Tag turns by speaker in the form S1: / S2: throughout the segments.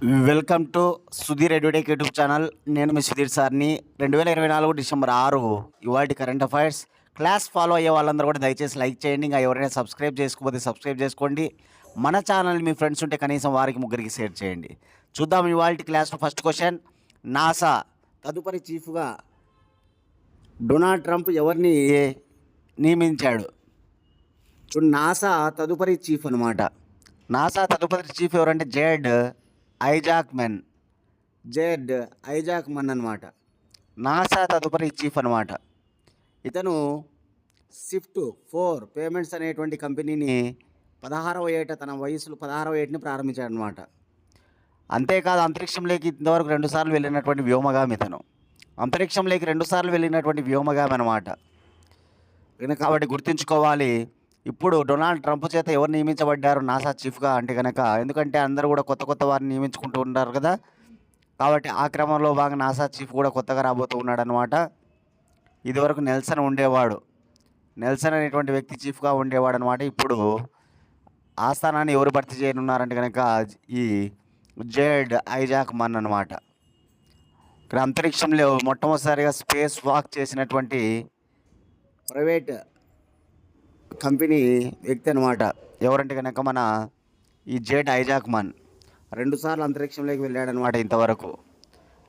S1: Welcome to Sudheer Edutech YouTube channel. నేను మీ సుధీర్ సార్ని. 2024 డిసెంబర్ 6 ఇవాళ కరెంట్ అఫైర్స్ క్లాస్ ఫాలో అయ్యే వాళ్ళందరూ కూడా దయచేసి లైక్ చేయండి. ఇంకా ఎవరైనా సబ్స్క్రైబ్ చేసుకోకపోతే సబ్స్క్రైబ్ చేసుకోండి. మన ఛానల్ మీ ఫ్రెండ్స్ ఉంటే కనీసం వారికి ముగ్గురికి షేర్ చేయండి. చూద్దాం ఇవాళ క్లాస్లో ఫస్ట్ క్వశ్చన్. నాసా తదుపరి చీఫ్గా డొనాల్డ్ ట్రంప్ ఎవరిని నియమించాడు? నాసా తదుపరి చీఫ్ అనమాట. నాసా తదుపరి చీఫ్ ఎవరంటే జెడ్ ఐజాక్మన్ అనమాట. నాసా తదుపరి చీఫ్ అనమాట. ఇతను షిఫ్ట్ 4 పేమెంట్స్ అనేటువంటి కంపెనీని 16వ ఏట, తన వయసులో 16వ ఏటని ప్రారంభించాడనమాట. అంతేకాదు, అంతరిక్షంలోకి ఇంతవరకు 2 సార్లు వెళ్ళినటువంటి వ్యోమగామి ఇతను. అంతరిక్షంలోకి 2 సార్లు వెళ్ళినటువంటి వ్యోమగామి అనమాట. కాబట్టి గుర్తుంచుకోవాలి. ఇప్పుడు డొనాల్డ్ ట్రంప్ చేత ఎవరు నియమించబడ్డారు నాసా చీఫ్గా అంటే కనుక, ఎందుకంటే అందరూ కూడా కొత్త కొత్త వారిని నియమించుకుంటూ ఉంటారు కదా. కాబట్టి ఆ క్రమంలో భాగంగా నాసా చీఫ్ కూడా కొత్తగా రాబోతూ ఉన్నాడు అనమాట. ఇదివరకు నెల్సన్ ఉండేవాడు. నెల్సన్ అనేటువంటి వ్యక్తి చీఫ్గా ఉండేవాడు అనమాట. ఇప్పుడు ఆ స్థానాన్ని ఎవరు భర్తీ చేయనున్నారంటే కనుక ఈ జెడ్ ఐజాక్మన్ అనమాట. ఇక్కడ అంతరిక్షంలో మొట్టమొదటిసారిగా స్పేస్ వాక్ చేసినటువంటి ప్రైవేట్ కంపెనీ వ్యక్తి అనమాట. ఎవరంటే కనుక మన ఈ జెడ్ ఐజాక్మన్ 2 సార్లు అంతరిక్షంలోకి వెళ్ళాడనమాట ఇంతవరకు.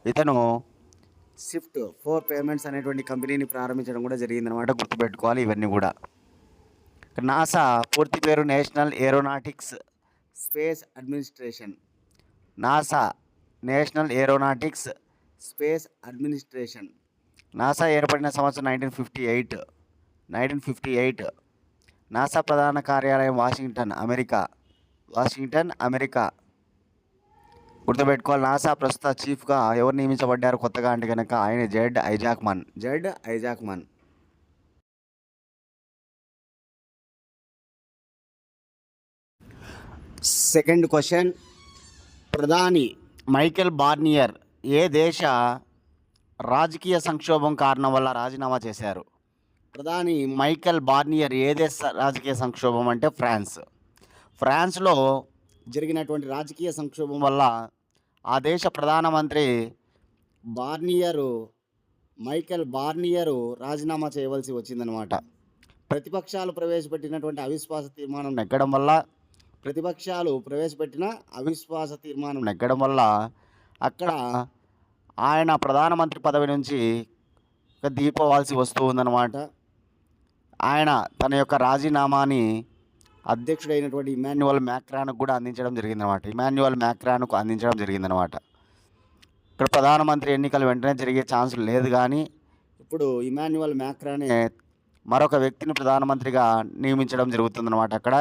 S1: ఇతను షిఫ్ట్ 4 పేమెంట్స్ అనేటువంటి కంపెనీని ప్రారంభించడం కూడా జరిగిందనమాట. గుర్తుపెట్టుకోవాలి ఇవన్నీ కూడా. నాసా పూర్తి పేరు national aeronautics space administration. NASA national aeronautics space administration. NASA ఏర్పడిన సంవత్సరం 1958. నాసా ప్రధాన కార్యాలయం వాషింగ్టన్, అమెరికా. గుర్తుపెట్టుకోవాలి. నాసా ప్రస్తుత చీఫ్గా ఎవరు నియమించబడ్డారు కొత్తగా అంటే కనుక ఆయన జెడ్ ఐజాక్మన్. Second question. ప్రధాని మైకెల్ బార్నియర్ ఏ దేశ రాజకీయ సంక్షోభం కారణం వల్ల రాజీనామా చేశారు? ప్రధాని మైకెల్ బార్నియర్ ఏ దేశ రాజకీయ సంక్షోభం అంటే ఫ్రాన్స్లో జరిగినటువంటి రాజకీయ సంక్షోభం వల్ల ఆ దేశ ప్రధానమంత్రి మైకెల్ బార్నియరు రాజీనామా చేయవలసి వచ్చిందనమాట. ప్రతిపక్షాలు ప్రవేశపెట్టిన అవిశ్వాస తీర్మానం నెగ్గడం వల్ల అక్కడ ఆయన ప్రధానమంత్రి పదవి నుంచి దిగిపోవాల్సి వస్తూ ఉందన్నమాట. ఆయన తన యొక్క రాజీనామాని అధ్యక్షుడైనటువంటి ఇమాన్యుయల్ మ్యాక్రాన్కు కూడా అందించడం జరిగిందనమాట. ఇక్కడ ప్రధానమంత్రి ఎన్నికలు వెంటనే జరిగే ఛాన్స్ లేదు, కానీ ఇప్పుడు ఇమాన్యుయల్ మ్యాక్రానే మరొక వ్యక్తిని ప్రధానమంత్రిగా నియమించడం జరుగుతుందన్నమాట. అక్కడ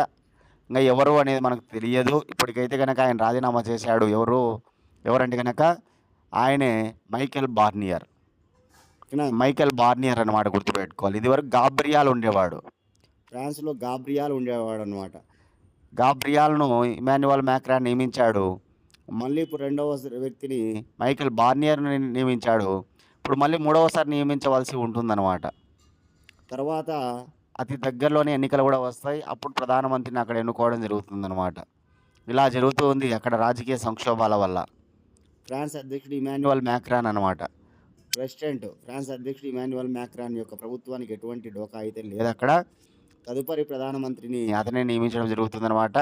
S1: ఇంకా ఎవరు అనేది మనకు తెలియదు. ఇప్పటికైతే కనుక ఆయన రాజీనామా చేశాడు. ఎవరంటే కనుక ఆయనే మైకెల్ బార్నియర్ అన్నమాట. గుర్తుపెట్టుకోవాలి. ఇదివరకు ఫ్రాన్స్లో గాబ్రియాల్ ఉండేవాడు అనమాట. గాబ్రియాల్ను ఇమాన్యుయల్ మ్యాక్రాన్ నియమించాడు. మళ్ళీ ఇప్పుడు రెండవ వ్యక్తిని మైకెల్ బార్నియర్ని నియమించాడు. ఇప్పుడు మళ్ళీ మూడవసారి నియమించవలసి ఉంటుందన్నమాట. తర్వాత అతి దగ్గరలోనే ఎన్నికలు కూడా వస్తాయి. అప్పుడు ప్రధానమంత్రిని అక్కడ ఎన్నుకోవడం జరుగుతుందన్నమాట. ఇలా జరుగుతుంది అక్కడ రాజకీయ సంక్షోభాల వల్ల. ఫ్రాన్స్ అధ్యక్షుడు ఇమాన్యుయల్ మ్యాక్రాన్ అనమాట. ఫ్రాన్స్ అధ్యక్షుడు ఇమాన్యుయల్ మ్యాక్రాన్ యొక్క ప్రభుత్వానికి ఎటువంటి డోకా అయితే లేదు. అక్కడ తదుపరి ప్రధానమంత్రిని అతనే నియమించడం జరుగుతుందన్నమాట.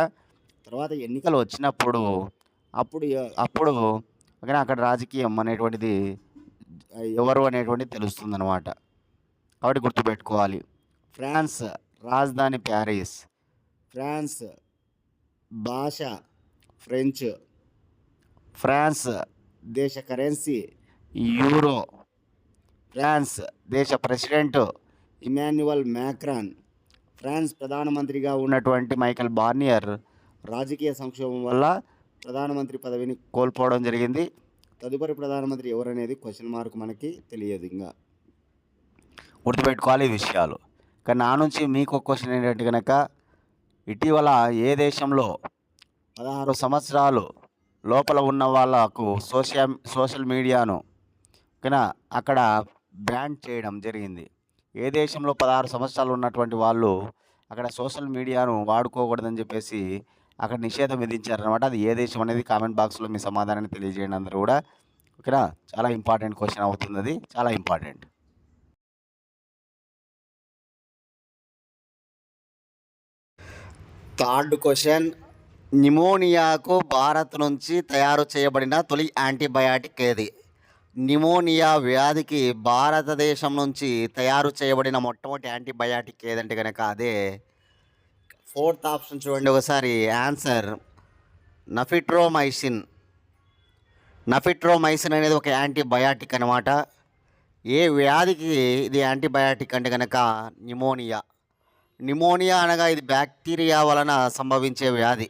S1: తర్వాత ఎన్నికలు వచ్చినప్పుడు అప్పుడు అక్కడ రాజకీయం అనేటువంటిది ఎవరు అనేటువంటిది తెలుస్తుందన్నమాట. కాబట్టి గుర్తుపెట్టుకోవాలి. ఫ్రాన్స్ రాజధాని ప్యారిస్, ఫ్రాన్స్ భాష ఫ్రెంచ్, ఫ్రాన్స్ దేశ కరెన్సీ యూరో, ఫ్రాన్స్ దేశ ప్రెసిడెంట్ ఇమాన్యుయల్ మ్యాక్రాన్. ఫ్రాన్స్ ప్రధానమంత్రిగా ఉన్నటువంటి మైకెల్ బార్నియర్ రాజకీయ సంక్షోభం వల్ల ప్రధానమంత్రి పదవిని కోల్పోవడం జరిగింది. తదుపరి ప్రధానమంత్రి ఎవరనేది క్వశ్చన్ మార్క్, మనకి తెలియదు. ఇంకా గుర్తుపెట్టుకోవాలి ఈ విషయాలు. కానీ నా నుంచి మీకు ఒక క్వశ్చన్ ఏంటంటే కనుక, ఇటీవల ఏ దేశంలో 16 సంవత్సరాలు లోపల ఉన్న వాళ్ళకు సోషల్ మీడియాను అక్కడ బ్యాన్ చేయడం జరిగింది? ఏ దేశంలో 16 సంవత్సరాలు ఉన్నటువంటి వాళ్ళు అక్కడ సోషల్ మీడియాను వాడుకోకూడదని చెప్పేసి అక్కడ నిషేధం విధించారనమాట. అది ఏ దేశం అనేది కామెంట్ బాక్స్‌లో మీ సమాధానాన్ని తెలియజేయండి అందరూ గూడా. ఓకేనా? చాలా ఇంపార్టెంట్ క్వెషన్ అవుతుందది. చాలా ఇంపార్టెంట్. Third question. నిమోనియాకు భారత్ నుంచి తయారు చేయబడిన తొలి యాంటీబయాటిక్ ఏది? నిమోనియా వ్యాధికి భారతదేశం నుంచి తయారు చేయబడిన మొట్టమొదటి యాంటీబయాటిక్ ఏదంటే గనక అదే ఫోర్త్ ఆప్షన్ చూడండి ఒకసారి. ఆన్సర్ నఫిట్రోమైసిన్. నఫిట్రోమైసిన్ అనేది ఒక యాంటీబయాటిక్ అనమాట. ఏ వ్యాధికి ఇది యాంటీబయాటిక్ అంటే కనుక నిమోనియా. నిమోనియా అనగా ఇది బ్యాక్టీరియా వలన సంభవించే వ్యాధి.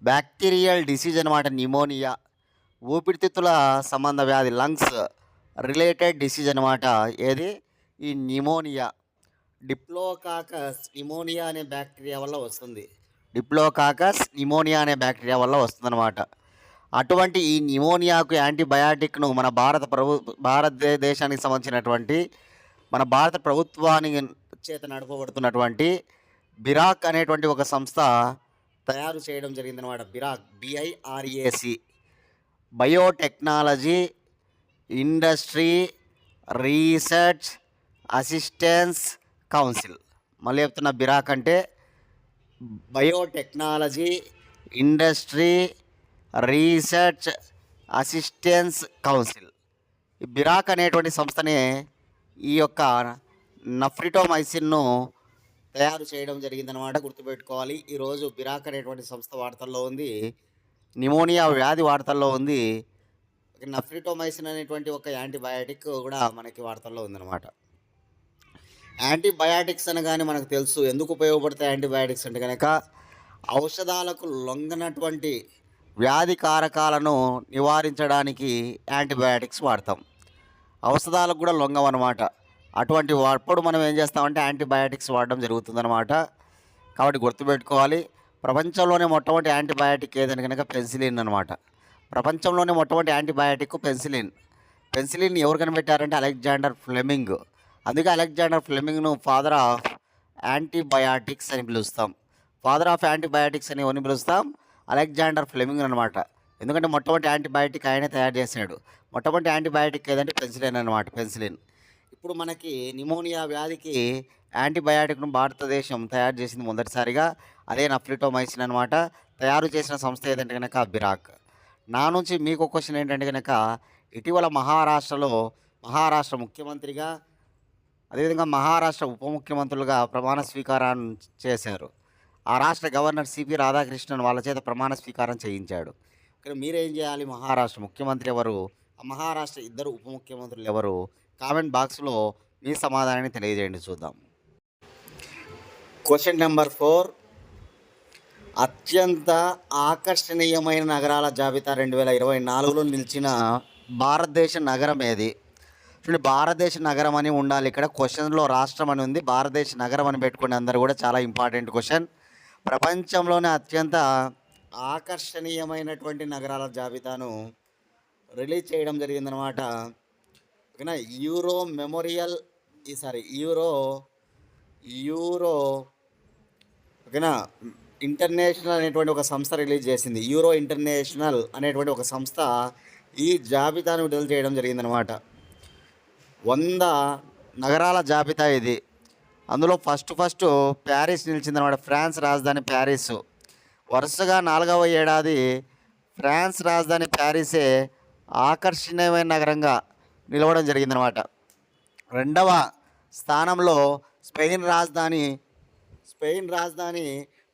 S1: బ్యాక్టీరియల్ డిసీజ్ అనమాట నిమోనియా. ఊపిరితిత్తుల సంబంధ వ్యాధి, లంగ్స్ రిలేటెడ్ డిసీజ్ అనమాట ఏది ఈ నిమోనియా. డిప్లోకాకస్ నిమోనియా అనే బ్యాక్టీరియా వల్ల వస్తుంది. డిప్లోకాకస్ నిమోనియా అనే బ్యాక్టీరియా వల్ల వస్తుందన్నమాట. అటువంటి ఈ నిమోనియాకు యాంటీబయాటిక్ను మన భారతదేశానికి సంబంధించినటువంటి మన భారత ప్రభుత్వానికి చేత నడపబడుతున్నటువంటి బిరాక్ అనేటువంటి ఒక సంస్థ తయారు చేయడం జరిగిందనమాట. BIRAC, BIRAC, biotechnology industry research assistance council. మళ్ళీ చెప్తున్న, బిరాక్ అంటే biotechnology industry research assistance council. ఈ బిరాక్ అనేటువంటి సంస్థనే ఈ యొక్క నఫ్రిటోమైసిన్ను తయారు చేయడం జరిగిందనమాట. గుర్తుపెట్టుకోవాలి. ఈరోజు బిరాక్ అనేటువంటి సంస్థ వార్తల్లో ఉంది. నిమోనియా వ్యాధి వార్తల్లో ఉంది. నఫ్రిటోమైసిన్ అనేటువంటి ఒక యాంటీబయాటిక్ కూడా మనకి వార్తల్లో ఉందన్నమాట. యాంటీబయాటిక్స్ అనగానే మనకు తెలుసు ఎందుకు ఉపయోగపడతాయి యాంటీబయాటిక్స్ అంటే కనుక ఔషధాలకు లొంగనటువంటి వ్యాధి కారకాలను నివారించడానికి యాంటీబయాటిక్స్ వాడతాం. ఔషధాలకు కూడా లొంగమన్నమాట. అటువంటి అప్పుడు మనం ఏం చేస్తామంటే యాంటీబయాటిక్స్ వాడడం జరుగుతుందన్నమాట. కాబట్టి గుర్తుపెట్టుకోవాలి. ప్రపంచంలోనే మొట్టమొదటి యాంటీబయాటిక్ ఏదని కనుక పెన్సిలిన్ అనమాట. ప్రపంచంలోనే మొట్టమొదటి యాంటీబయాటిక్ పెన్సిలిన్. పెన్సిలిన్ ఎవరు కనిపెట్టారంటే అలెగ్జాండర్ ఫ్లెమింగ్. అందుకే అలెగ్జాండర్ ఫ్లెమింగ్ను ఫాదర్ ఆఫ్ యాంటీబయాటిక్స్ అని పిలుస్తాం. ఫాదర్ ఆఫ్ యాంటీబయాటిక్స్ అని ఎవరిని పిలుస్తాం? అలెగ్జాండర్ ఫ్లెమింగ్ అనమాట. ఎందుకంటే మొట్టమొదటి యాంటీబయాటిక్ ఆయనే తయారు చేశాడు. మొట్టమొదటి యాంటీబయాటిక్ ఏదంటే పెన్సిలిన్ అనమాట. పెన్సిలిన్. ఇప్పుడు మనకి నిమోనియా వ్యాధికి యాంటీబయాటిక్ను భారతదేశం తయారు చేసింది మొదటిసారిగా. అదే నఫ్రిటోమైసిన్ అనమాట. తయారు చేసిన సంస్థ ఏదంటే కనుక బిరాక్. నా నుంచి మీకు క్వశ్చన్ ఏంటంటే కనుక ఇటీవల మహారాష్ట్ర ముఖ్యమంత్రిగా అదేవిధంగా మహారాష్ట్ర ఉప ముఖ్యమంత్రులుగా ప్రమాణ స్వీకారం చేశారు. ఆ రాష్ట్ర గవర్నర్ సిపి రాధాకృష్ణన్ వాళ్ళ చేత ప్రమాణ స్వీకారం చేయించాడు. ఇక్కడ మీరేం చేయాలి? మహారాష్ట్ర ముఖ్యమంత్రి ఎవరు? ఆ మహారాష్ట్ర ఇద్దరు ఉప ముఖ్యమంత్రులు ఎవరు? కామెంట్ బాక్స్లో మీ సమాధానాన్ని తెలియజేయండి, చూద్దాం. Question number 4. అత్యంత ఆకర్షణీయమైన నగరాల జాబితా 2024లో నిలిచిన భారతదేశ నగరం ఏది? చూడండి, భారతదేశ నగరం అని ఉండాలి. ఇక్కడ క్వశ్చన్లో రాష్ట్రం అని ఉంది, భారతదేశ నగరం అని పెట్టుకుని అందరూ కూడా. చాలా ఇంపార్టెంట్ క్వశ్చన్. ప్రపంచంలోనే అత్యంత ఆకర్షణీయమైనటువంటి నగరాల జాబితాను రిలీజ్ చేయడం జరిగిందనమాట. ఓకేనా? యూరో ఓకేనా ఇంటర్నేషనల్ అనేటువంటి ఒక సంస్థ రిలీజ్ చేసింది. యూరో ఇంటర్నేషనల్ అనేటువంటి ఒక సంస్థ ఈ జాబితాను విడుదల చేయడం జరిగిందనమాట. 100 నగరాల జాబితా ఇది. అందులో ఫస్ట్ ప్యారిస్ నిలిచిందనమాట. ఫ్రాన్స్ రాజధాని ప్యారిస్. వరుసగా 4వ ఏడాది ఫ్రాన్స్ రాజధాని ప్యారిసే ఆకర్షణీయమైన నగరంగా నిలవడం జరిగిందనమాట. 2వ స్థానంలో స్పెయిన్ రాజధాని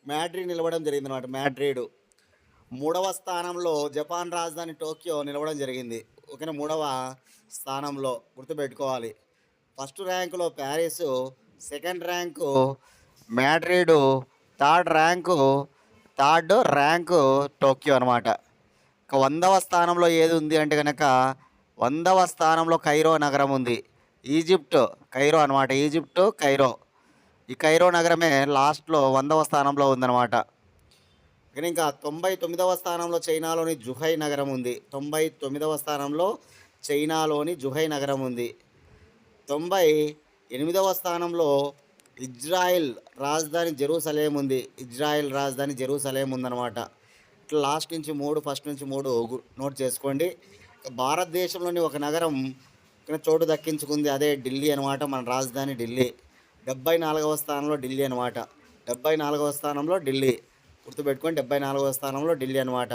S1: మ్యాడ్రిడ్ నిలవడం జరిగిందనమాట. మ్యాడ్రిడ్. 3వ స్థానంలో జపాన్ రాజధాని టోక్యో నిలవడం జరిగింది. ఓకేనా? 3వ స్థానంలో గుర్తుపెట్టుకోవాలి. ఫస్ట్ ర్యాంకులో Paris, second rank Madrid, third rank Tokyo అనమాట. ఇక 100వ స్థానంలో ఏది ఉంది అంటే కనుక 100వ స్థానంలో కైరో నగరం ఉంది. కైరో అనమాట. కైరో. ఈ కైరో నగరమే లాస్ట్లో 100వ స్థానంలో ఉందన్నమాట. కానీ ఇంకా 99వ స్థానంలో చైనాలోని జుహై నగరం ఉంది. 99వ స్థానంలో చైనాలోని జుహై నగరం ఉంది. 98వ స్థానంలో ఇజ్రాయెల్ రాజధాని జెరూసలేం ఉంది. ఇజ్రాయెల్ రాజధాని జెరూసలేం ఉందన్నమాట. ఇట్లా లాస్ట్ నుంచి 3 ఫస్ట్ నుంచి 3 నోట్ చేసుకోండి. భారతదేశంలోని ఒక నగరం చోటు దక్కించుకుంది, అదే ఢిల్లీ అనమాట. మన రాజధాని ఢిల్లీ. 74వ స్థానంలో ఢిల్లీ అనమాట. 74వ స్థానంలో ఢిల్లీ. గుర్తుపెట్టుకొని 74వ స్థానంలో ఢిల్లీ అనమాట.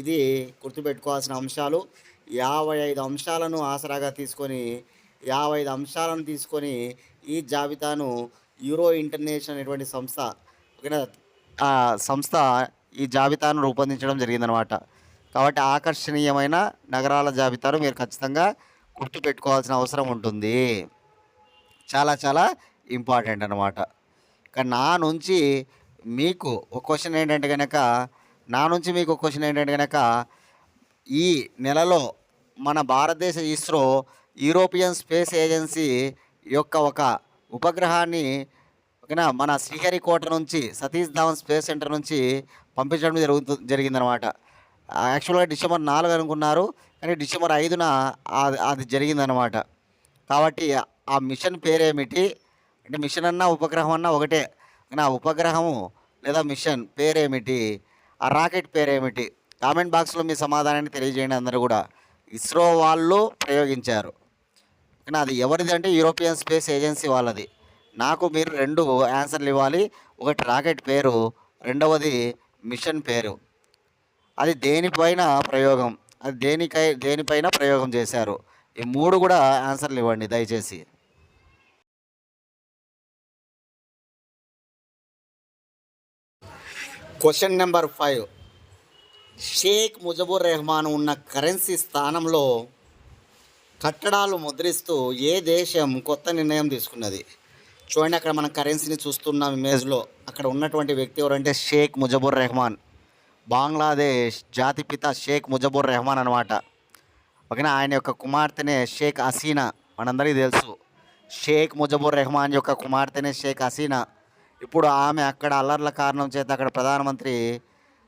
S1: ఇది గుర్తుపెట్టుకోవాల్సిన అంశాలు. 55 అంశాలను ఆసరాగా తీసుకొని 55 అంశాలను తీసుకొని ఈ జాబితాను యూరో ఇంటర్నేషనల్ అనేటువంటి సంస్థ, ఓకేనా, ఆ సంస్థ ఈ జాబితాను రూపొందించడం జరిగిందనమాట. కాబట్టి ఆకర్షణీయమైన నగరాల జాబితాను మీరు ఖచ్చితంగా గుర్తుపెట్టుకోవాల్సిన అవసరం ఉంటుంది. చాలా చాలా ఇంపార్టెంట్ అనమాట. ఇక నా నుంచి మీకు ఒక క్వశ్చన్ ఏంటంటే కనుక ఈ నెలలో మన భారతదేశ ఇస్రో యూరోపియన్ స్పేస్ ఏజెన్సీ యొక్క ఒక ఉపగ్రహాన్ని, ఓకేనా, మన శ్రీహరికోట నుంచి సతీష్ ధావన్ స్పేస్ సెంటర్ నుంచి పంపించడం జరిగిందనమాట. యాక్చువల్గా డిసెంబర్ 4 అనుకున్నారు, కానీ డిసెంబర్ 5న అది జరిగిందనమాట. కాబట్టి ఆ మిషన్ పేరేమిటి అంటే, మిషన్ అన్నా ఉపగ్రహం అన్నా ఒకటే, కానీ ఆ ఉపగ్రహము లేదా మిషన్ పేరేమిటి, ఆ రాకెట్ పేరేమిటి? కామెంట్ బాక్స్లో మీ సమాధానాన్ని తెలియజేయండి అందరూ కూడా. ఇస్రో వాళ్ళు ప్రయోగించారు, కానీ అది ఎవరిది అంటే యూరోపియన్ స్పేస్ ఏజెన్సీ వాళ్ళది. నాకు మీరు 2 ఆన్సర్లు ఇవ్వాలి. ఒకటి రాకెట్ పేరు, రెండవది మిషన్ పేరు. అది దేనిపైన ప్రయోగం చేశారు. ఈ 3 కూడా ఆన్సర్లు ఇవ్వండి దయచేసి. Question number 5. షేక్ ముజబుర్ రెహమాన్ ఉన్న కరెన్సీ స్థానంలో కట్టడాలు ముద్రిస్తూ ఏ దేశం కొత్త నిర్ణయం తీసుకున్నది? చూడండి, అక్కడ మనం కరెన్సీని చూస్తున్నాం ఇమేజ్లో. అక్కడ ఉన్నటువంటి వ్యక్తి ఎవరంటే షేక్ ముజబుర్ రెహమాన్, బంగ్లాదేశ్ జాతిపిత షేక్ ముజబుర్ రెహమాన్ అనమాట. ఓకేనా, ఆయన యొక్క కుమార్తెనే షేక్ హసీనా. మనందరికీ తెలుసు, షేక్ ముజబుర్ రెహమాన్ యొక్క కుమార్తెనే షేక్ హసీనా. ఇప్పుడు ఆమె అక్కడ అల్లర్ల కారణం చేత అక్కడ ప్రధానమంత్రి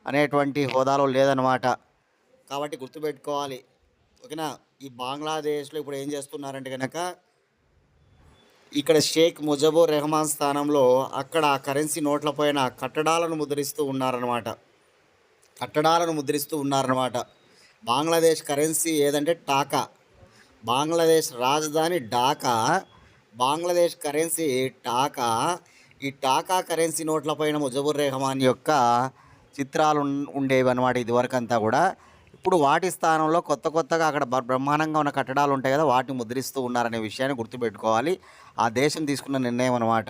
S1: అనేటువంటి హోదాలో లేదనమాట. కాబట్టి గుర్తుపెట్టుకోవాలి, ఓకేనా. ఈ బంగ్లాదేశ్లో ఇప్పుడు ఏం చేస్తున్నారంటే కనుక, ఇక్కడ షేక్ ముజబుర్ రెహమాన్ స్థానంలో అక్కడ కరెన్సీ నోట్ల పైన కట్టడాలను ముద్రిస్తూ ఉన్నారన్నమాట. బంగ్లాదేశ్ కరెన్సీ ఏదంటే టాకా. బంగ్లాదేశ్ రాజధాని ఢాకా. బంగ్లాదేశ్ కరెన్సీ టాకా. ఈ టాకా కరెన్సీ నోట్ల పైన ముజబుర్ రెహమాన్ యొక్క చిత్రాలు ఉండేవి అనమాట ఇదివరకు అంతా కూడా. ఇప్పుడు వాటి స్థానంలో కొత్తగా అక్కడ బ్రహ్మాండంగా ఉన్న కట్టడాలు ఉంటాయి కదా, వాటిని ముద్రిస్తూ ఉన్నారనే విషయాన్ని గుర్తుపెట్టుకోవాలి. ఆ దేశం తీసుకున్న నిర్ణయం అనమాట.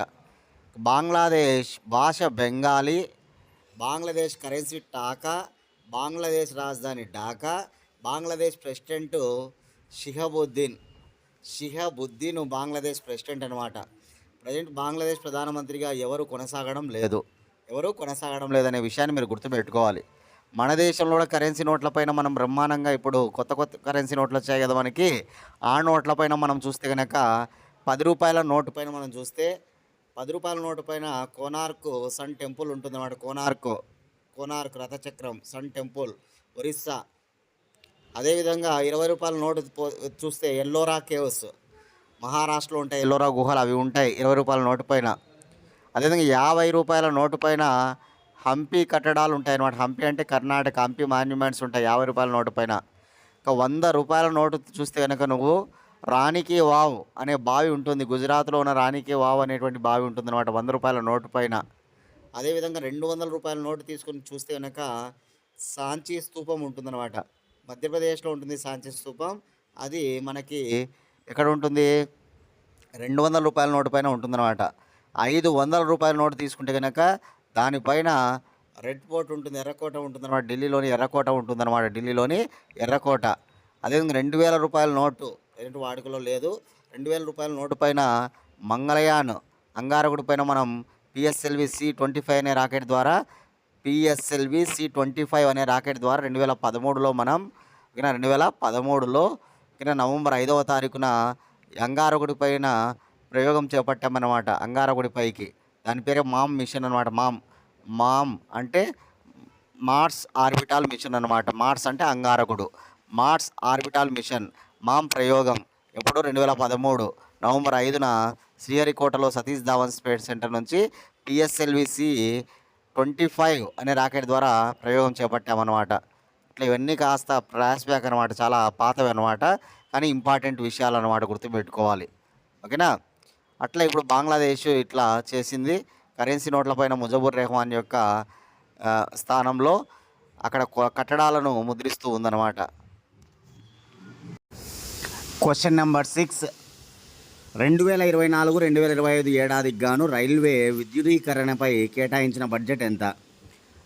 S1: బంగ్లాదేశ్ భాష బెంగాలీ, బంగ్లాదేశ్ కరెన్సీ టాకా, బంగ్లాదేశ్ రాజధాని ఢాకా, బంగ్లాదేశ్ ప్రెసిడెంట్ షిహాబుద్దీన్ బంగ్లాదేశ్ ప్రెసిడెంట్ అనమాట. ప్రజెంట్ బంగ్లాదేశ్ ప్రధానమంత్రిగా ఎవరు కొనసాగడం లేదనే విషయాన్ని మీరు గుర్తుపెట్టుకోవాలి. మన దేశంలో కూడా కరెన్సీ నోట్లపైన మనం బ్రహ్మాండంగా ఇప్పుడు కొత్త కరెన్సీ నోట్లు వచ్చాయి కదా మనకి. ఆ నోట్లపైన మనం చూస్తే కనుక 10 రూపాయల నోటు పైన మనం చూస్తే 10 రూపాయల నోటు పైన కోనార్క్ సన్ టెంపుల్ ఉంటుందన్నమాట. కోనార్క్ రథచక్రం, సన్ టెంపుల్, ఒరిస్సా. అదేవిధంగా 20 రూపాయల నోటు చూస్తే ఎల్లోరా కేవ్స్, మహారాష్ట్రలో ఉంటాయి ఎల్లోరా గుహలు, అవి ఉంటాయి 20 రూపాయల నోటు పైన. అదేవిధంగా 50 రూపాయల నోటు పైన హంపి కట్టడాలు ఉంటాయి అన్నమాట. హంపి అంటే కర్ణాటక, హంపి మాన్యుమెంట్స్ ఉంటాయి 50 రూపాయల నోటు పైన. ఇంకా 100 రూపాయల నోటు చూస్తే కనుక నువ్వు రాణికి వావ్ అనే బావి ఉంటుంది. గుజరాత్లో ఉన్న రాణికి వావ్ అనేటువంటి బావి ఉంటుంది అనమాట 100 రూపాయల నోటు పైన. అదేవిధంగా 200 రూపాయల నోటు తీసుకొని చూస్తే కనుక సాంచీ స్తూపం ఉంటుందన్నమాట. మధ్యప్రదేశ్లో ఉంటుంది సాంచీ స్తూపం. అది మనకి ఎక్కడ ఉంటుంది? 200 రూపాయల నోటు పైన ఉంటుందన్నమాట. 500 రూపాయల నోటు తీసుకుంటే కనుక దానిపైన రెడ్ ఫోర్ట్ ఉంటుంది, ఎర్రకోట ఉంటుందన్నమాట. ఢిల్లీలోని ఎర్రకోట. అదేవిధంగా 2000 రూపాయల నోటు ఏంటి వాడుకలో లేదు. 2000 రూపాయల నోటు పైన మంగళయాన్ అంగారకుడి పైన మనం పిఎస్ఎల్వి C-25 అనే రాకెట్ ద్వారా 2013లో మనం 2013లో నవంబర్ 5వ తారీఖున అంగారకుడి పైన ప్రయోగం చేపట్టామన్నమాట. అంగారకుడి పైకి దాని పేరే మామ్ మిషన్ అనమాట. మామ్ అంటే మార్స్ ఆర్బిటాల్ మిషన్ అనమాట. మార్స్ అంటే అంగారకుడు. మార్స్ ఆర్బిటాల్ మిషన్ మామ్ ప్రయోగం ఎప్పుడు 2013 నవంబర్ 5న శ్రీహరికోటలో సతీష్ ధావన్ స్పేస్ సెంటర్ నుంచి పిఎస్ఎల్విసి 25 అనే రాకెట్ ద్వారా ప్రయోగం చేపట్టామన్నమాట. ఇట్లా ఇవన్నీ కాస్త ఫ్లాష్ బ్యాక్ అనమాట, చాలా పాతవి అనమాట, కానీ ఇంపార్టెంట్ విషయాలు అనమాట, గుర్తుపెట్టుకోవాలి. ఓకేనా. అట్లా ఇప్పుడు బంగ్లాదేశ్ ఇట్లా చేసింది. కరెన్సీ నోట్లపైన ముజబుర్ రెహమాన్ యొక్క స్థానంలో అక్కడ కట్టడాలను ముద్రిస్తూ ఉందన్నమాట. Question number 6. 2024-2025 ఏడాదికి గాను రైల్వే విద్యుదీకరణపై కేటాయించిన బడ్జెట్ ఎంత?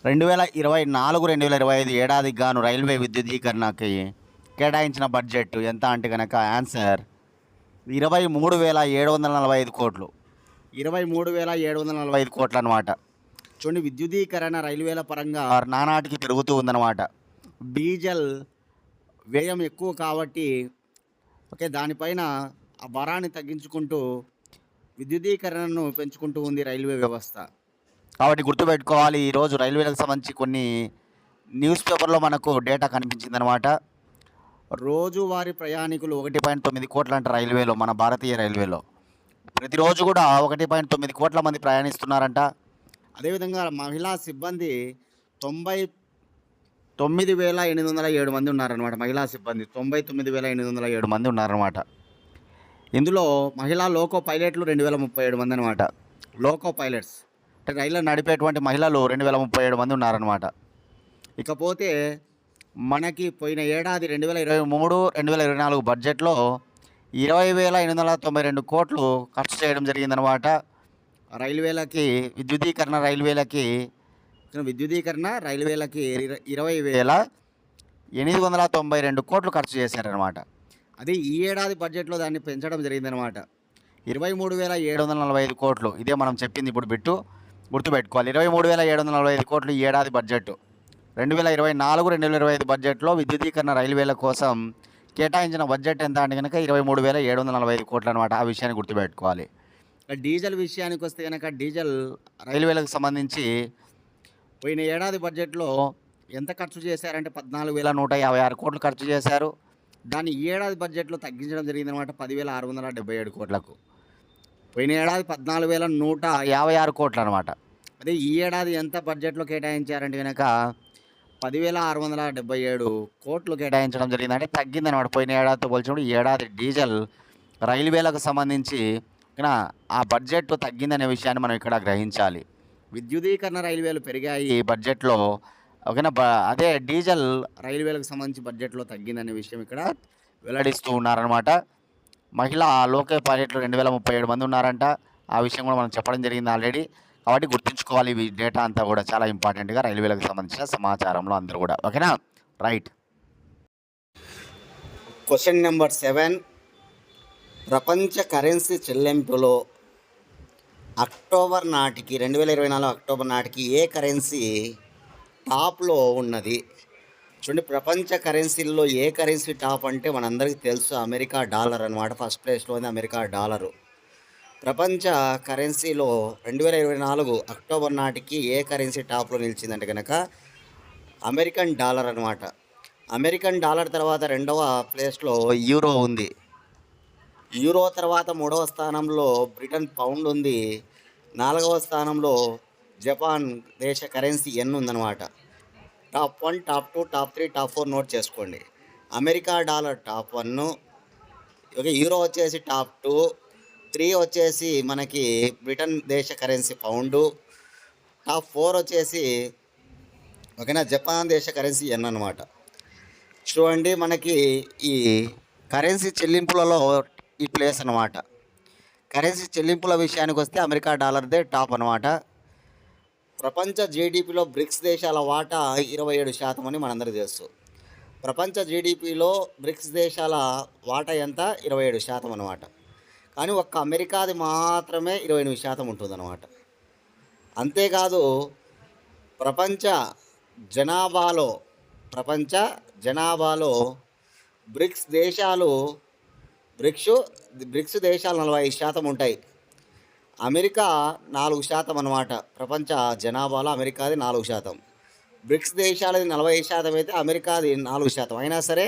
S1: 2024-2025 ఏడాదికి గాను రైల్వే విద్యుదీకరణకి కేటాయించిన బడ్జెట్ ఎంత అంటే కనుక ఆన్సర్ 23,745 కోట్లు. 23,745 కోట్లు అనమాట. చూడండి, విద్యుదీకరణ రైల్వేల పరంగా నానాటికి పెరుగుతూ ఉందన్నమాట. డీజిల్ వ్యయం ఎక్కువ కాబట్టి దానిపైన ఆ భారాన్ని తగ్గించుకుంటూ విద్యుదీకరణను పెంచుకుంటూ ఉంది రైల్వే వ్యవస్థ. కాబట్టి గుర్తుపెట్టుకోవాలి. ఈరోజు రైల్వేలకు సంబంధించి కొన్ని న్యూస్ పేపర్లో మనకు డేటా కనిపించిందనమాట. రోజువారీ ప్రయాణికులు 1.9 కోట్ల అంట రైల్వేలో, మన భారతీయ రైల్వేలో ప్రతిరోజు కూడా 1.9 కోట్ల మంది ప్రయాణిస్తున్నారంట. అదేవిధంగా మహిళా సిబ్బంది 99,807 మంది ఉన్నారనమాట. మహిళా సిబ్బంది 99,807 మంది ఉన్నారనమాట. ఇందులో మహిళా లోకో పైలట్లు 2037 మంది అనమాట. లోకో పైలట్స్ అంటే రైళ్లను నడిపేటువంటి మహిళలు 2037 మంది ఉన్నారనమాట. ఇకపోతే మనకి పోయిన ఏడాది 2023-2024 బడ్జెట్లో 20,892 కోట్లు ఖర్చు చేయడం జరిగిందనమాట. రైల్వేలకి విద్యుదీకరణ రైల్వేలకి 20,892 కోట్లు ఖర్చు చేశారనమాట. అది ఈ ఏడాది బడ్జెట్లో దాన్ని పెంచడం జరిగిందనమాట. 23,745 కోట్లు. ఇదే మనం చెప్పింది ఇప్పుడు గుర్తుపెట్టుకోవాలి. 23,745 కోట్లు ఈ ఏడాది బడ్జెట్. 2024-2025 బడ్జెట్లో విద్యుదీకరణ రైల్వేల కోసం కేటాయించిన బడ్జెట్ ఎంత అంటే కనుక 23,745 కోట్లు అనమాట. ఆ విషయాన్ని గుర్తుపెట్టుకోవాలి. డీజిల్ విషయానికి వస్తే కనుక డీజిల్ రైల్వేలకు సంబంధించి పోయిన ఏడాది బడ్జెట్లో ఎంత ఖర్చు చేశారంటే 14,156 కోట్లు ఖర్చు చేశారు. దాన్ని ఈ ఏడాది బడ్జెట్లో తగ్గించడం జరిగిందనమాట 10,677 కోట్లకు. పోయిన ఏడాది 14,156 కోట్లు అనమాట. అదే ఈ ఏడాది ఎంత బడ్జెట్లో కేటాయించారంటే కనుక 10,677 కోట్లు కేటాయించడం జరిగింది. అంటే తగ్గిందనమాట పోయిన ఏడాదితో పోల్చినప్పుడు. ఈ ఏడాది డీజిల్ రైల్వేలకు సంబంధించి ఆ బడ్జెట్ తగ్గిందనే విషయాన్ని మనం ఇక్కడ గ్రహించాలి. విద్యుదీకరణ రైల్వేలు పెరిగాయి ఈ బడ్జెట్లో. ఓకేనా. అదే డీజిల్ రైల్వేలకు సంబంధించి బడ్జెట్లో తగ్గిందనే విషయం ఇక్కడ వెల్లడిస్తూ ఉన్నారనమాట. మహిళా లోకో పైలట్లు 2037 మంది ఉన్నారంట. ఆ విషయం కూడా మనం చెప్పడం జరిగింది ఆల్రెడీ. కాబట్టి గుర్తుంచుకోవాలి. ఈ డేటా అంతా కూడా చాలా ఇంపార్టెంట్గా రైల్వేలకు సంబంధించిన సమాచారంలో అందరూ కూడా. ఓకేనా. రైట్. Question number 7. ప్రపంచ కరెన్సీ చెల్లింపులో అక్టోబర్ నాటికి 2024 అక్టోబర్ నాటికి ఏ కరెన్సీ టాప్లో ఉన్నది? చూడండి, ప్రపంచ కరెన్సీల్లో ఏ కరెన్సీ టాప్ అంటే మనందరికీ తెలుసు, అమెరికా డాలర్ అనమాట. ఫస్ట్ ప్లేస్లో ఉంది అమెరికా డాలరు. ప్రపంచ కరెన్సీలో 2024 అక్టోబర్ నాటికి ఏ కరెన్సీ టాప్లో నిలిచిందంటే కనుక అమెరికన్ డాలర్ అనమాట. అమెరికన్ డాలర్ తర్వాత రెండవ ప్లేస్లో యూరో ఉంది. యూరో తర్వాత మూడవ స్థానంలో బ్రిటన్ పౌండ్ ఉంది. నాలుగవ స్థానంలో జపాన్ దేశ కరెన్సీ ఎన్ ఉందన్నమాట. Top 1, top 2, top 3, top 4 note చేసుకోండి. America dollar top 1, okay. Euro వచ్చేసి టాప్ 2, 3 వచ్చేసి మనకి బ్రిటన్ దేశ కరెన్సీ పౌండు, టాప్ 4 వచ్చేసి ఓకేనా జపాన్ దేశ కరెన్సీ ఎన్ అనమాట. చూడండి, మనకి ఈ కరెన్సీ చెల్లింపులలో ఈ ప్లేస్ అనమాట. కరెన్సీ చెల్లింపుల విషయానికి వస్తే అమెరికా డాలర్దే టాప్ అనమాట. ప్రపంచ జీడిపిలో బ్రిక్స్ దేశాల వాటా 27% అని మనందరికీ తెలుసు. ప్రపంచ జీడిపిలో బ్రిక్స్ దేశాల వాటా ఎంత? 27% అనమాట. కానీ ఒక్క అమెరికాది మాత్రమే 28% ఉంటుందన్నమాట. అంతేకాదు ప్రపంచ జనాభాలో బ్రిక్స్ దేశాలు 45% ఉంటాయి. అమెరికా 4% అన్నమాట. ప్రపంచ జనాభాలో అమెరికాది 4%. బ్రిక్స్ దేశాలది 40% అయితే అమెరికాది 4%. అయినా సరే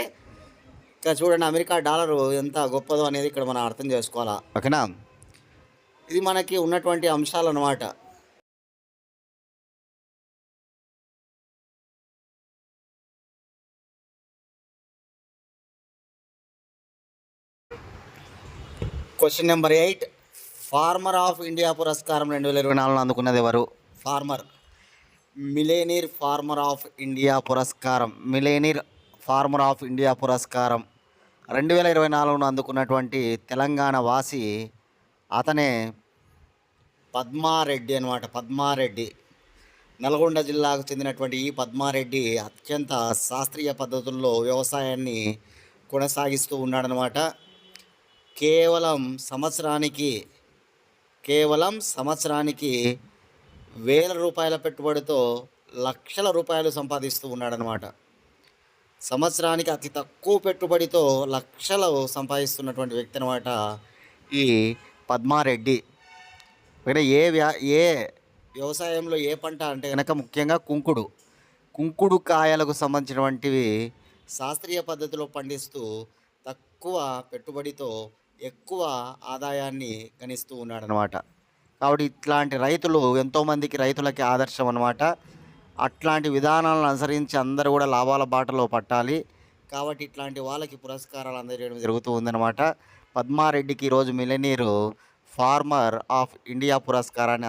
S1: ఇక్కడ చూడండి అమెరికా డాలరు ఎంత గొప్పదో అనేది ఇక్కడ మనం అర్థం చేసుకోవాలా, ఓకేనా. ఇది మనకి ఉన్నటువంటి అంశాలు అన్నమాట. Question number 8, farmer of India పురస్కారం 2024 అందుకున్నది ఎవరు? Farmer millionaire farmer of India పురస్కారం, మిలేనీర్ ఫార్మర్ ఆఫ్ ఇండియా పురస్కారం 2024 అందుకున్నటువంటి తెలంగాణ వాసి అతనే పద్మారెడ్డి అనమాట. పద్మారెడ్డి నల్గొండ జిల్లాకు చెందినటువంటి ఈ పద్మారెడ్డి అత్యంత శాస్త్రీయ పద్ధతుల్లో వ్యవసాయాన్ని కొనసాగిస్తూ ఉన్నాడనమాట. కేవలం సంవత్సరానికి వేల రూపాయల పెట్టుబడితో లక్షల రూపాయలు సంపాదిస్తూ ఉన్నాడనమాట. సంవత్సరానికి అతి తక్కువ పెట్టుబడితో లక్షలు సంపాదిస్తున్నటువంటి వ్యక్తి అనమాట ఈ పద్మారెడ్డి. ఇక్కడ ఏ వ్యవసాయంలో ఏ పంట అంటే కనుక ముఖ్యంగా కుంకుడు కాయలకు సంబంధించినటువంటివి శాస్త్రీయ పద్ధతిలో పండిస్తూ తక్కువ పెట్టుబడితో ఎక్కువ ఆదాయాన్ని గణిస్తూ ఉన్నాడనమాట. కాబట్టి ఇట్లాంటి రైతులు ఎంతోమందికి రైతులకి ఆదర్శం అనమాట. అట్లాంటి విధానాలను అనుసరించి అందరూ కూడా లాభాల బాటలో పట్టాలి. కాబట్టి ఇట్లాంటి వాళ్ళకి పురస్కారాలు అందజేయడం జరుగుతూ ఉందన్నమాట. పద్మారెడ్డికి ఈరోజు మిలనీరు ఫార్మర్ ఆఫ్ ఇండియా పురస్కారాన్ని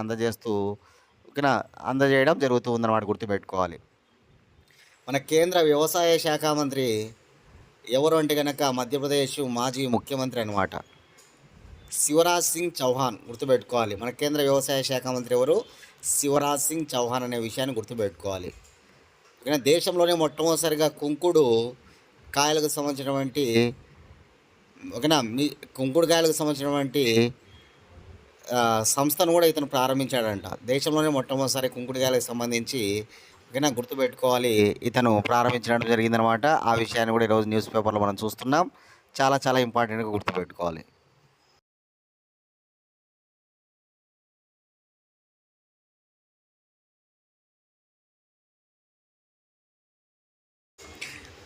S1: అందజేయడం జరుగుతూ ఉందన్నమాట, గుర్తుపెట్టుకోవాలి. మన కేంద్ర వ్యవసాయ శాఖ మంత్రి ఎవరు అంటే కనుక మధ్యప్రదేశ్ మాజీ ముఖ్యమంత్రి అనమాట, శివరాజ్ సింగ్ చౌహాన్. గుర్తుపెట్టుకోవాలి, మన కేంద్ర వ్యవసాయ శాఖ మంత్రి ఎవరు? శివరాజ్ సింగ్ చౌహాన్ అనే విషయాన్ని గుర్తుపెట్టుకోవాలి. ఇక్కడ దేశంలోనే మొట్టమొదటిసారిగా కుంకుడు కాయలకు సంబంధించినటువంటి సంస్థను కూడా ఇతను ప్రారంభించాడంట. దేశంలోనే మొట్టమొదటిసారి కుంకుడుకాయలకు సంబంధించి గుర్తుపెట్టుకోవాలి, ఇతను ప్రారంభించడం జరిగిందనమాట. ఆ విషయాన్ని కూడా ఈరోజు న్యూస్ పేపర్లో మనం చూస్తున్నాం. చాలా చాలా ఇంపార్టెంట్గా గుర్తుపెట్టుకోవాలి.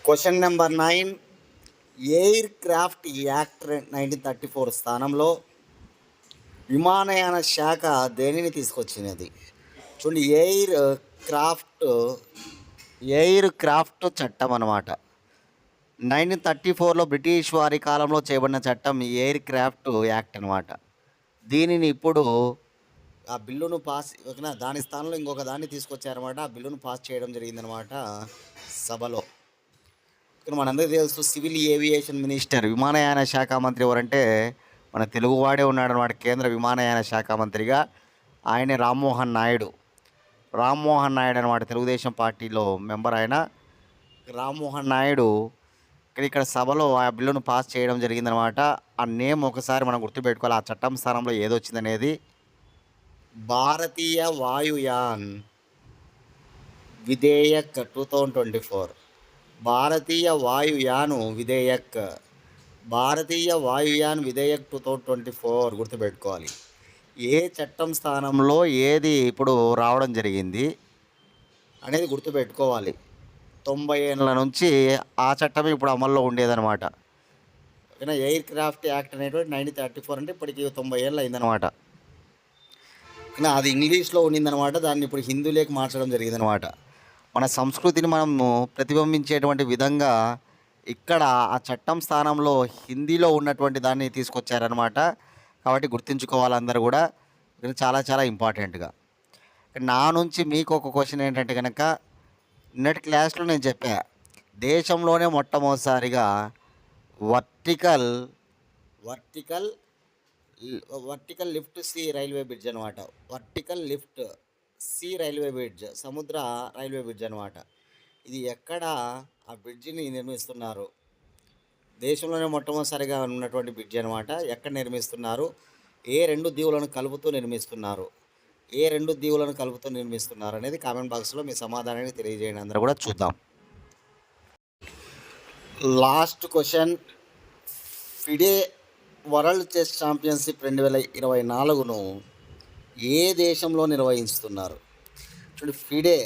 S1: Question number 9, air craft act 1934 స్థానంలో విమానయాన శాఖ దేనిని తీసుకొచ్చినది? చూడండి, ఎయిర్ క్రాఫ్ట్ చట్టం అన్నమాట. 1934లో బ్రిటిష్ వారి కాలంలో చేయబడిన చట్టం ఎయిర్ క్రాఫ్ట్ యాక్ట్ అనమాట. దీనిని ఇప్పుడు ఆ బిల్లును దాని స్థానంలో ఇంకొక దాన్ని తీసుకొచ్చారన్నమాట. ఆ బిల్లును పాస్ చేయడం జరిగిందనమాట సభలో. ఇక్కడ మనందరికీ తెలుసు, సివిల్ ఏవియేషన్ మినిస్టర్, విమానయాన శాఖ మంత్రి ఎవరంటే మన తెలుగువాడే ఉన్నాడనమాట. కేంద్ర విమానయాన శాఖ మంత్రిగా ఆయనే రామ్మోహన్ నాయుడు అనమాట. తెలుగుదేశం పార్టీలో మెంబర్ ఆయన రామ్మోహన్ నాయుడు ఇక్కడ సభలో ఆ బిల్లును పాస్ చేయడం జరిగిందనమాట. ఆ నేమ్ ఒకసారి మనం గుర్తుపెట్టుకోవాలి, ఆ చట్టం స్థానంలో ఏదొచ్చిందనేది. భారతీయ వాయుయాన్ విధేయక్ 2024. భారతీయ వాయుయాన్ విధేయక్ 2024 గుర్తుపెట్టుకోవాలి. ఏ చట్టం స్థానంలో ఏది ఇప్పుడు రావడం జరిగింది అనేది గుర్తుపెట్టుకోవాలి. 90 ఏళ్ళ నుంచి ఆ చట్టం ఇప్పుడు అమల్లో ఉండేదన్నమాట. ఎయిర్ క్రాఫ్ట్ యాక్ట్ అనేటువంటి 1934 అంటే ఇప్పటికి 90 ఏళ్ళు అయిందనమాట. అది ఇంగ్లీష్లో ఉండిందనమాట. దాన్ని ఇప్పుడు హిందీలోకి మార్చడం జరిగిందనమాట. మన సంస్కృతిని మనము ప్రతిబింబించేటువంటి విధంగా ఇక్కడ ఆ చట్టం స్థానంలో హిందీలో ఉన్నటువంటి దాన్ని తీసుకొచ్చారనమాట. కాబట్టి గుర్తుంచుకోవాలి అందరూ కూడా, చాలా చాలా ఇంపార్టెంట్గా. నా నుంచి మీకు ఒక క్వశ్చన్ ఏంటంటే కనుక, నిన్నటి క్లాస్లో నేను చెప్పా, దేశంలోనే మొట్టమొదటిసారిగా vertical lift sea railway bridge అనమాట. Vertical lift sea railway bridge, సముద్ర రైల్వే బ్రిడ్జ్ అనమాట. ఇది ఎక్కడ ఆ బ్రిడ్జిని నిర్మిస్తున్నారు? దేశంలోనే మొట్టమొదటిసారిగా ఉన్నటువంటి బ్రిడ్జ్ అనమాట. ఎక్కడ నిర్మిస్తున్నారు? ఏ రెండు దీవులను కలుపుతూ నిర్మిస్తున్నారు అనేది కామెంట్ బాక్స్లో మీ సమాధానాన్ని తెలియజేయండి. అందరూ కూడా చూద్దాం. Last question, FIDE world chess championship 2024ను ఏ దేశంలో నిర్వహిస్తున్నారు? చూడండి, ఫిడే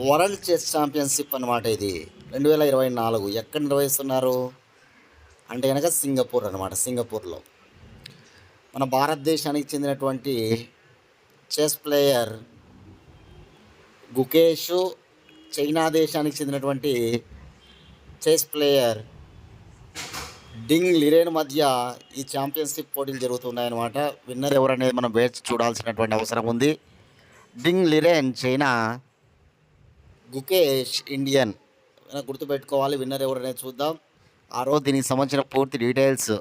S1: వరల్డ్ చెస్ ఛాంపియన్షిప్ అన్నమాట. ఇది 2024 ఎక్కడ నిర్వహిస్తున్నారు అంటే కనుక సింగపూర్ అనమాట. సింగపూర్లో మన భారతదేశానికి చెందినటువంటి చెస్ ప్లేయర్ గుకేష్, చైనా దేశానికి చెందినటువంటి చెస్ ప్లేయర్ డింగ్ లిరెన్ మధ్య ఈ ఛాంపియన్షిప్ పోటీలు జరుగుతున్నాయన్నమాట. విన్నర్ ఎవరనేది మనం వేచి చూడాల్సినటువంటి అవసరం ఉంది. డింగ్ లిరెన్ చైనా, గుకేష్ ఇండియన్. గుర్తుపెట్టుకోవాలి విన్నర్ ఎవరనేది చూద్దాం. ఆ రోజు దీనికి సంబంధించిన పూర్తి డీటెయిల్స్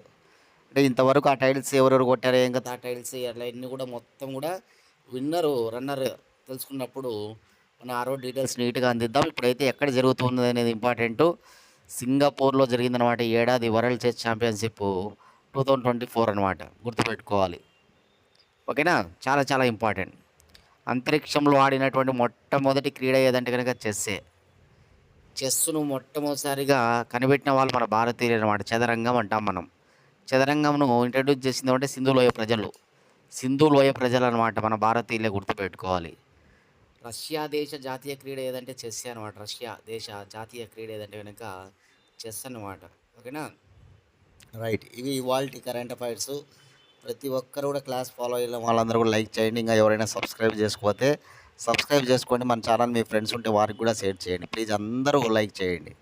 S1: అంటే ఇంతవరకు ఆ టైటిల్స్ ఎవరెవరు కొట్టారు, ఏం కదా ఆ టైటిల్స్ అట్లా ఇన్ని కూడా మొత్తం కూడా విన్నరు రన్నర్ తెలుసుకున్నప్పుడు మనం ఆ రోజు డీటెయిల్స్ నీట్గా అందిద్దాం. ఇప్పుడైతే ఎక్కడ జరుగుతుంది అనేది ఇంపార్టెంట్. సింగపూర్లో జరిగిందనమాట ఈ ఏడాది వరల్డ్ చెస్ ఛాంపియన్షిప్ 2024 అనమాట. గుర్తుపెట్టుకోవాలి, ఓకేనా. చాలా చాలా ఇంపార్టెంట్. అంతరిక్షంలో ఆడినటువంటి మొట్టమొదటి క్రీడ ఏదంటే కనుక చెస్సే. చెస్సును మొట్టమొదటిసారిగా కనిపెట్టిన వాళ్ళు మన భారతీయులు అనమాట. చదరంగం అంటాం మనం. చదరంగంను ఇంట్రడ్యూస్ చేసింది అంటే సింధు లోయ ప్రజలు అనమాట, మన భారతీయులే. గుర్తుపెట్టుకోవాలి. రష్యా దేశ జాతీయ క్రీడ ఏదంటే చెస్ అనమాట. రష్యా దేశ జాతీయ క్రీడ ఏదంటే కనుక చెస్ అన్నమాట, ఓకేనా. రైట్, ఇవి ఇవాల్టి కరెంట్ అఫైర్స్. ప్రతి ఒక్కరు కూడా క్లాస్ ఫాలో అయిన వాళ్ళందరూ కూడా లైక్ చేయండి. ఇంకా ఎవరైనా సబ్స్క్రైబ్ చేసుకోకపోతే సబ్స్క్రైబ్ చేసుకోండి. మన ఛానల్ మీ ఫ్రెండ్స్ ఉంటే వారికి కూడా షేర్ చేయండి. ప్లీజ్ అందరూ లైక్ చేయండి.